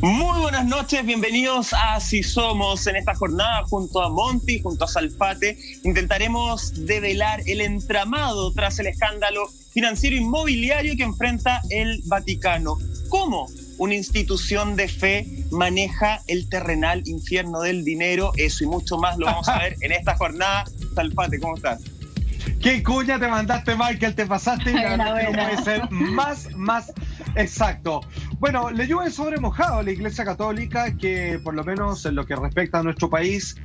Muy buenas noches, bienvenidos a Así Somos. En esta jornada, junto a Monty, junto a Salfate, intentaremos develar el entramado tras el escándalo financiero inmobiliario que enfrenta el Vaticano. ¿Cómo una institución de fe maneja el terrenal infierno del dinero? Eso y mucho más lo vamos a ver en esta jornada. Salfate, ¿cómo estás? ¿Qué cuña te mandaste, Michael? Te pasaste y la verdad que no puede ser más exacto. Bueno, le llueve sobre mojado a la Iglesia Católica, que por lo menos en lo que respecta a nuestro país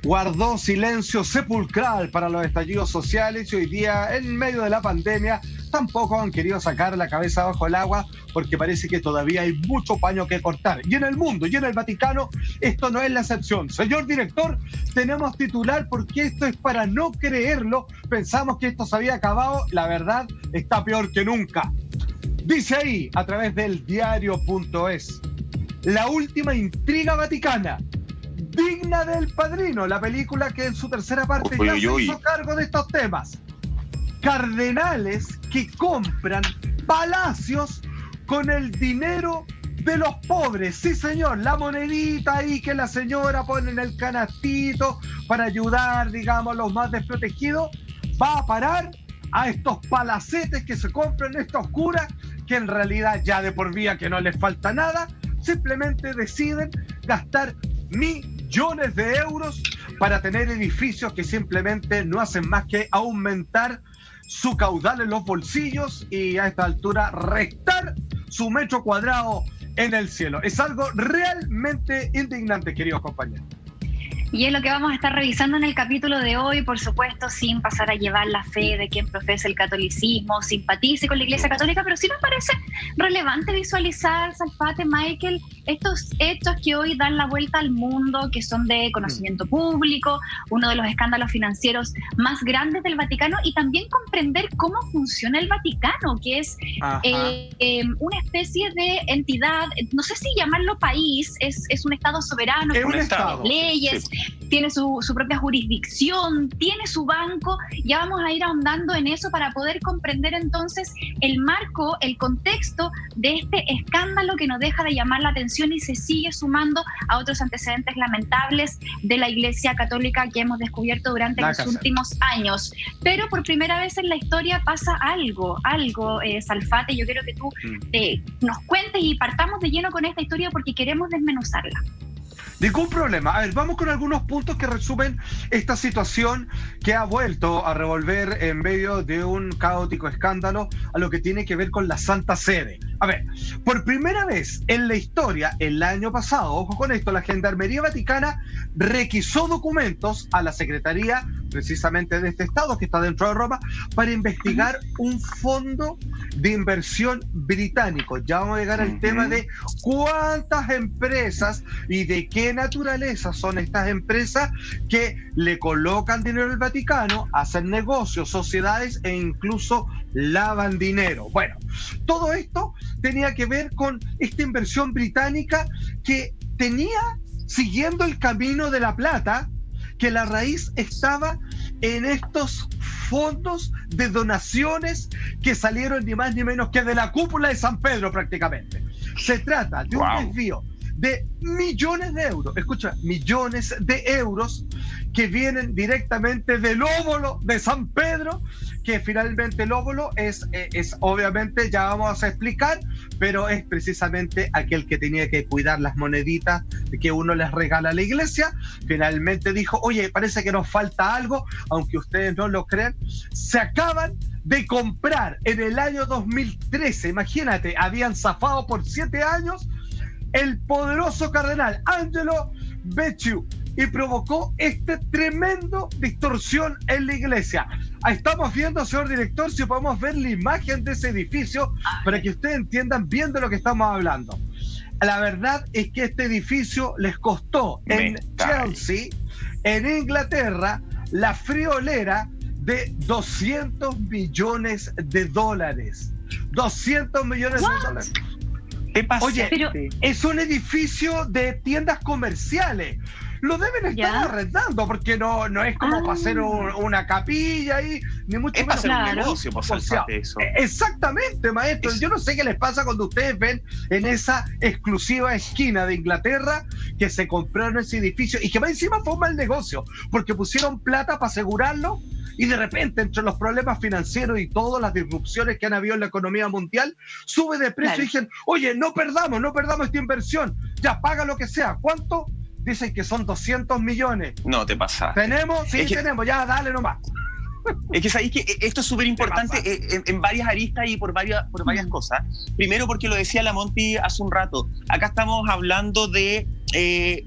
guardó silencio sepulcral para los estallidos sociales y hoy día, en medio de la pandemia, tampoco han querido sacar la cabeza bajo el agua porque parece que todavía hay mucho paño que cortar. Y en el mundo y en el Vaticano esto no es la excepción. Señor director, tenemos titular porque esto es para no creerlo. Pensamos que esto se había acabado. La verdad está peor que nunca. Dice ahí, a través del diario.es, la última intriga vaticana, digna del Padrino, la película que en su tercera parte ya se hizo cargo de estos temas. Cardenales que compran palacios con el dinero de los pobres. Sí, señor, la monedita ahí que la señora pone en el canastito para ayudar, digamos, a los más desprotegidos, va a parar a estos palacetes que se compran estos curas, que en realidad ya de por vía que no les falta nada, simplemente deciden gastar millones de euros para tener edificios que simplemente no hacen más que aumentar su caudal en los bolsillos y a esta altura restar su metro cuadrado en el cielo. Es algo realmente indignante, queridos compañeros. Y es lo que vamos a estar revisando en el capítulo de hoy, por supuesto, sin pasar a llevar la fe de quien profesa el catolicismo, simpatice con la Iglesia Católica, pero sí nos parece relevante visualizar, Salfate, Michael, estos hechos que hoy dan la vuelta al mundo, que son de conocimiento público, uno de los escándalos financieros más grandes del Vaticano, y también comprender cómo funciona el Vaticano, que es una especie de entidad, no sé si llamarlo país, es un estado soberano, es con un estado, leyes. Sí. Tiene su propia jurisdicción, tiene su banco. Ya vamos a ir ahondando en eso para poder comprender entonces el marco, el contexto de este escándalo que no deja de llamar la atención y se sigue sumando a otros antecedentes lamentables de la Iglesia Católica que hemos descubierto durante los últimos años. Pero por primera vez en la historia pasa algo, Salfate. Yo quiero que tú nos cuentes y partamos de lleno con esta historia porque queremos desmenuzarla. Ningún problema. A ver, vamos con algunos puntos que resumen esta situación que ha vuelto a revolver en medio de un caótico escándalo a lo que tiene que ver con la Santa Sede. A ver, por primera vez en la historia, el año pasado, ojo con esto, la Gendarmería Vaticana requisó documentos a la Secretaría, precisamente de este estado que está dentro de Roma, para investigar un fondo de inversión británico. Ya vamos a llegar al tema de cuántas empresas y de qué naturaleza son estas empresas que le colocan dinero al Vaticano, hacen negocios, sociedades e incluso lavan dinero. Bueno, todo esto tenía que ver con esta inversión británica que tenía, siguiendo el camino de la plata, que la raíz estaba en estos fondos de donaciones que salieron ni más ni menos que de la cúpula de San Pedro prácticamente. Se trata de un desvío de millones de euros, escucha, millones de euros que vienen directamente del óvulo de San Pedro, que finalmente el óvulo es obviamente, ya vamos a explicar, pero es precisamente aquel que tenía que cuidar las moneditas que uno les regala a la iglesia. Finalmente dijo, oye, parece que nos falta algo, aunque ustedes no lo crean, se acaban de comprar en el año 2013, imagínate, habían zafado por 7 años, el poderoso cardenal Angelo Becciu, y provocó este tremendo distorsión en la iglesia. Ahí estamos viendo, señor director, si podemos ver la imagen de ese edificio para que ustedes entiendan bien de lo que estamos hablando. La verdad es que este edificio les costó en Chelsea, en Inglaterra, la friolera de 200 millones de dólares. 200 millones de dólares. ¿Qué pasa? Oye, es un edificio de tiendas comerciales. lo deben estar arrendando, porque no es como para hacer una capilla ahí, ni mucho menos. Es para hacer un negocio, eso. Exactamente, maestro. Yo no sé qué les pasa cuando ustedes ven en esa exclusiva esquina de Inglaterra que se compraron ese edificio y que más encima fue un mal negocio, porque pusieron plata para asegurarlo. Y de repente, entre los problemas financieros y todas las disrupciones que han habido en la economía mundial, sube de precio y dicen, oye, no perdamos esta inversión, ya paga lo que sea. ¿Cuánto? Dicen que son 200 millones. No te pasa. ¿Tenemos? Sí, tenemos, ya dale nomás. Es que sabéis que esto es súper importante en varias aristas y por varias cosas. Primero, porque lo decía la Monty hace un rato, acá estamos hablando de,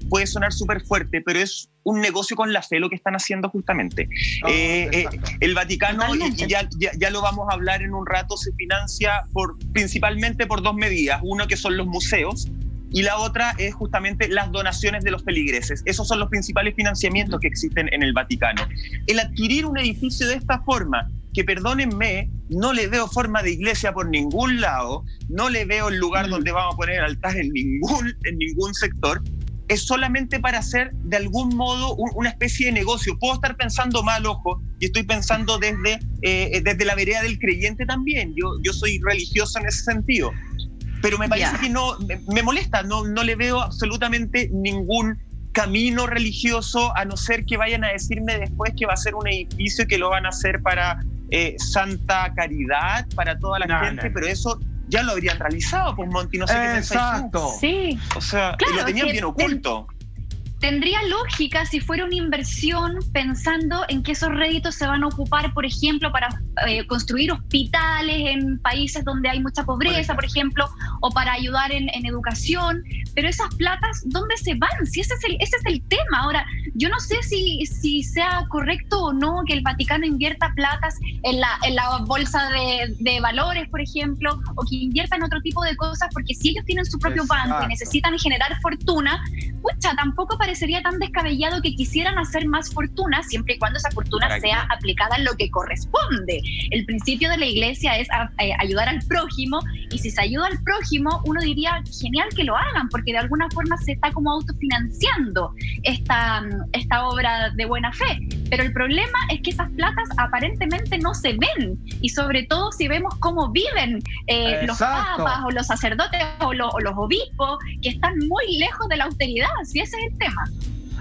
puede sonar súper fuerte, pero es un negocio con la fe lo que están haciendo justamente. El Vaticano, y ya lo vamos a hablar en un rato, se financia principalmente por dos medidas. Uno, que son los museos, y la otra es justamente las donaciones de los feligreses. Esos son los principales financiamientos que existen en el Vaticano. El adquirir un edificio de esta forma, que perdónenme, no le veo forma de iglesia por ningún lado, no le veo el lugar donde vamos a poner el altar en ningún sector, es solamente para hacer de algún modo una especie de negocio. Puedo estar pensando mal, ojo, y estoy pensando desde la vereda del creyente también. Yo soy religioso en ese sentido. Pero me parece que no, me molesta, no le veo absolutamente ningún camino religioso, a no ser que vayan a decirme después que va a ser un edificio que lo van a hacer para Santa Caridad, para toda la gente, pero eso ya lo habrían realizado, pues Monty, no sé qué pensáis tú. Sí. O sea, claro, lo tenían bien oculto. Tendría lógica si fuera una inversión pensando en que esos réditos se van a ocupar, por ejemplo, para construir hospitales en países donde hay mucha pobreza, por ejemplo, o para ayudar en educación. Pero esas platas, ¿dónde se van? Si ese es el tema. Ahora, yo no sé si sea correcto o no que el Vaticano invierta platas en la bolsa de valores, por ejemplo, o que invierta en otro tipo de cosas, porque si ellos tienen su propio banco y necesitan generar fortuna, pucha, tampoco parecería tan descabellado que quisieran hacer más fortuna, siempre y cuando esa fortuna sea aplicada en lo que corresponde. El principio de la iglesia es ayudar al prójimo, y si se ayuda al prójimo, uno diría, genial que lo hagan, porque de alguna forma se está como autofinanciando esta obra de buena fe. Pero el problema es que esas platas aparentemente no se ven, y sobre todo si vemos cómo viven los papas o los sacerdotes o los obispos, que están muy lejos de la austeridad. Si ese es el tema.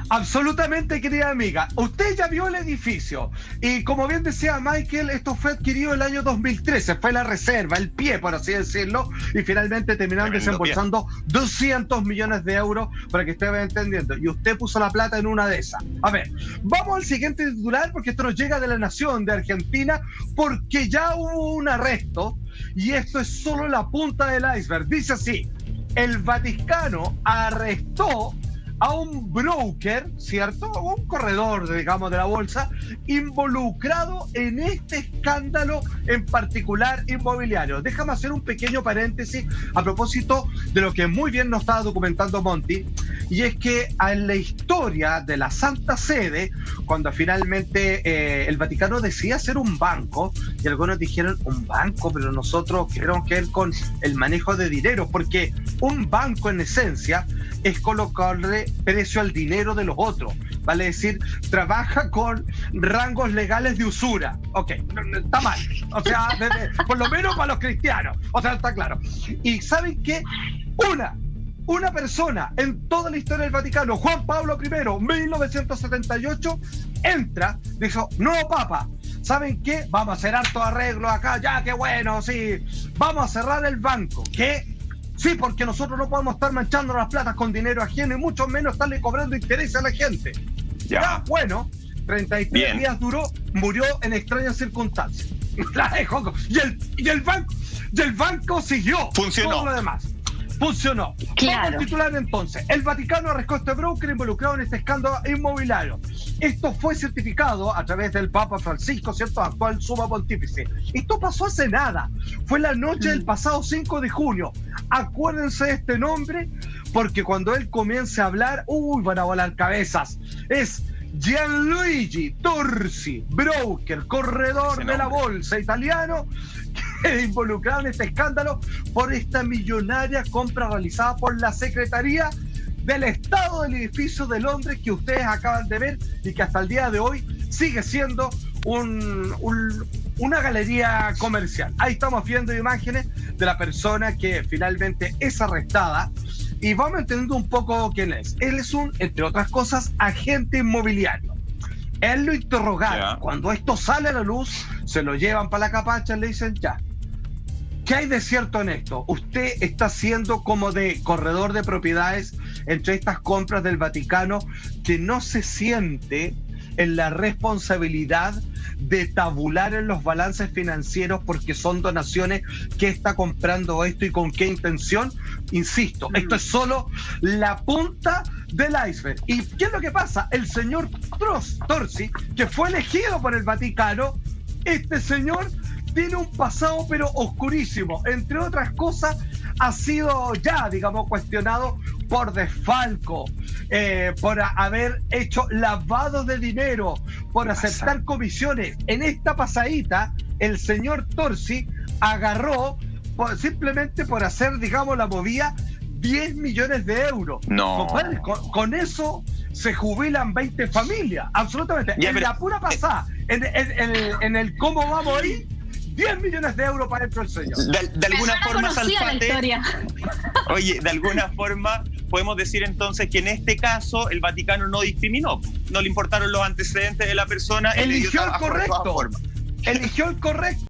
Absolutamente, querida amiga. Usted ya vio el edificio y, como bien decía Michael, esto fue adquirido el año 2013, fue la reserva, el pie, por así decirlo, y finalmente terminaron desembolsando 200 millones de euros, para que usted vaya entendiendo, y usted puso la plata en una de esas. A ver, vamos al siguiente titular, porque esto nos llega de La Nación, de Argentina, porque ya hubo un arresto, y esto es solo la punta del iceberg. Dice así: el Vaticano arrestó a un broker, ¿cierto? Un corredor, digamos, de la bolsa, involucrado en este escándalo en particular inmobiliario. Déjame hacer un pequeño paréntesis a propósito de lo que muy bien nos estaba documentando Monty, y es que en la historia de la Santa Sede, cuando finalmente el Vaticano decía hacer un banco, y algunos dijeron, un banco, pero nosotros queremos que ver con el manejo de dinero, porque un banco en esencia es colocarle precio al dinero de los otros, vale decir, trabaja con rangos legales de usura. Ok, está mal, o sea, por lo menos para los cristianos, o sea, está claro. Y ¿saben qué? Una persona en toda la historia del Vaticano, Juan Pablo I, 1978, entra, dijo, no, papa, ¿saben qué? Vamos a hacer harto arreglo acá, ya, qué bueno, sí, vamos a cerrar el banco. ¿Qué? Sí, porque nosotros no podemos estar manchando las platas con dinero ajeno, y mucho menos estarle cobrando intereses a la gente. Ya, bueno, 33 días duró, murió en extrañas circunstancias. Y el banco siguió. Funcionó. Todo lo demás. Funcionó. Claro. Vamos a titular entonces: el Vaticano arrestó a este broker involucrado en este escándalo inmobiliario. Esto fue certificado a través del Papa Francisco, ¿cierto?, actual Suma Pontífice. Esto pasó hace nada. Fue la noche del pasado 5 de junio. Acuérdense de este nombre, porque cuando él comience a hablar, van a volar cabezas. Es Gianluigi Torsi, broker, corredor de la bolsa italiano, involucrado en este escándalo por esta millonaria compra realizada por la Secretaría del estado del edificio de Londres que ustedes acaban de ver y que hasta el día de hoy sigue siendo una galería comercial. Ahí estamos viendo imágenes de la persona que finalmente es arrestada y vamos entendiendo un poco quién es. Él es entre otras cosas, agente inmobiliario. Él lo interrogaron. Cuando esto sale a la luz, se lo llevan para la capacha y le dicen, ya, ¿qué hay de cierto en esto? Usted está siendo como de corredor de propiedades entre estas compras del Vaticano, que no se siente en la responsabilidad de tabular en los balances financieros porque son donaciones. ¿Qué está comprando esto y con qué intención? Insisto, esto es solo la punta del iceberg. ¿Y qué es lo que pasa? El señor Torsi, que fue elegido por el Vaticano, este señor tiene un pasado pero oscurísimo. Entre otras cosas, ha sido ya, digamos, cuestionado por desfalco, por haber hecho lavado de dinero, por aceptar comisiones. En esta pasadita, el señor Torsi agarró, simplemente por hacer, digamos, la movida, 10 millones de euros. No. Con eso se jubilan 20 familias, absolutamente. Ya, en la pura pasada, en el cómo vamos ahí, 10 millones de euros para dentro del señor. De alguna forma, Salfate, oye, de alguna forma podemos decir entonces que en este caso el Vaticano no discriminó, no le importaron los antecedentes de la persona. Eligió el correcto. Eligió el correcto.